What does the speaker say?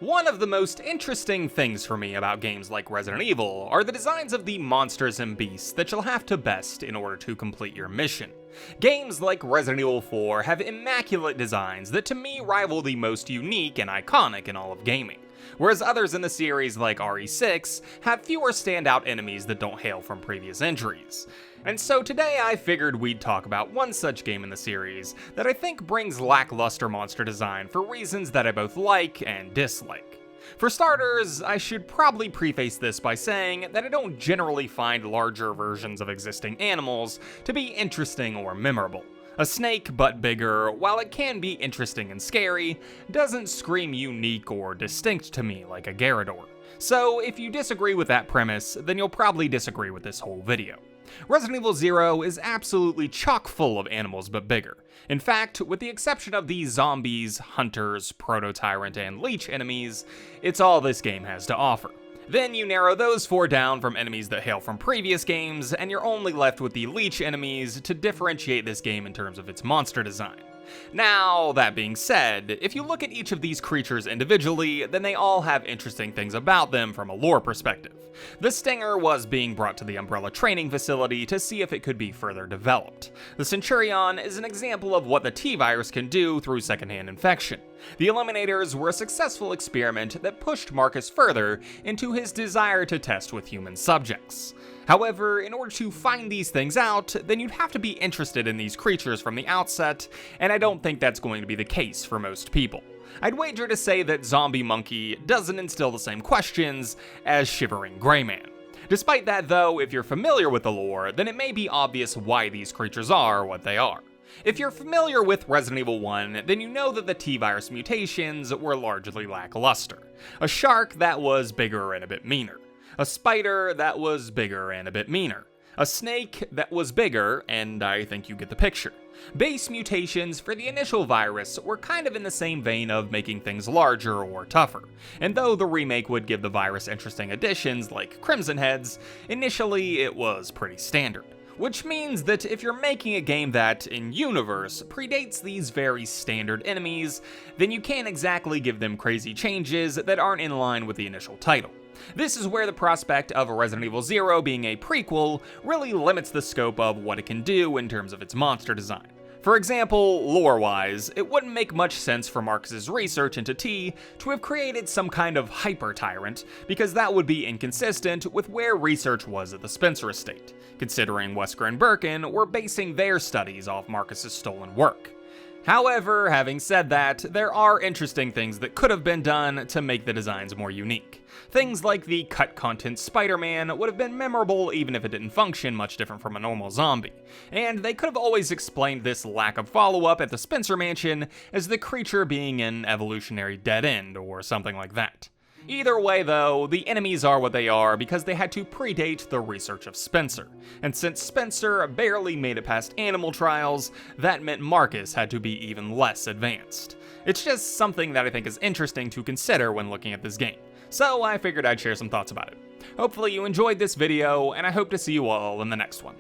One of the most interesting things for me about games like Resident Evil are the designs of the monsters and beasts that you'll have to best in order to complete your mission. Games like Resident Evil 4 have immaculate designs that to me rival the most unique and iconic in all of gaming, whereas others in the series like RE6 have fewer standout enemies that don't hail from previous entries. And so today I figured we'd talk about one such game in the series that I think brings lackluster monster design for reasons that I both like and dislike. For starters, I should probably preface this by saying that I don't generally find larger versions of existing animals to be interesting or memorable. A snake, but bigger, while it can be interesting and scary, doesn't scream unique or distinct to me like a Gyarados. So if you disagree with that premise, then you'll probably disagree with this whole video. Resident Evil 0 is absolutely chock full of animals but bigger. In fact, with the exception of the zombies, hunters, proto-tyrant, and leech enemies, it's all this game has to offer. Then you narrow those four down from enemies that hail from previous games, and you're only left with the leech enemies to differentiate this game in terms of its monster design. Now, that being said, if you look at each of these creatures individually, then they all have interesting things about them from a lore perspective. The Stinger was being brought to the Umbrella training facility to see if it could be further developed. The Centurion is an example of what the T-Virus can do through secondhand infection. The Eliminators were a successful experiment that pushed Marcus further into his desire to test with human subjects. However, in order to find these things out, then you'd have to be interested in these creatures from the outset, and I don't think that's going to be the case for most people. I'd wager to say that Zombie Monkey doesn't instill the same questions as Shivering Grey Man. Despite that though, if you're familiar with the lore, then it may be obvious why these creatures are what they are. If you're familiar with Resident Evil 1, then you know that the T-Virus mutations were largely lackluster. A shark that was bigger and a bit meaner. A spider that was bigger and a bit meaner. A snake that was bigger, and I think you get the picture. Base mutations for the initial virus were kind of in the same vein of making things larger or tougher, and though the remake would give the virus interesting additions like Crimson Heads, initially it was pretty standard. Which means that if you're making a game that, in universe, predates these very standard enemies, then you can't exactly give them crazy changes that aren't in line with the initial title. This is where the prospect of Resident Evil 0 being a prequel really limits the scope of what it can do in terms of its monster design. For example, lore-wise, it wouldn't make much sense for Marcus's research into T to have created some kind of hyper-tyrant, because that would be inconsistent with where research was at the Spencer estate, considering Wesker and Birkin were basing their studies off Marcus's stolen work. However, having said that, there are interesting things that could have been done to make the designs more unique. Things like the cut content Spider-Man would have been memorable even if it didn't function much different from a normal zombie, and they could have always explained this lack of follow-up at the Spencer Mansion as the creature being an evolutionary dead end or something like that. Either way though, the enemies are what they are because they had to predate the research of Spencer, and since Spencer barely made it past animal trials, that meant Marcus had to be even less advanced. It's just something that I think is interesting to consider when looking at this game, so I figured I'd share some thoughts about it. Hopefully you enjoyed this video, and I hope to see you all in the next one.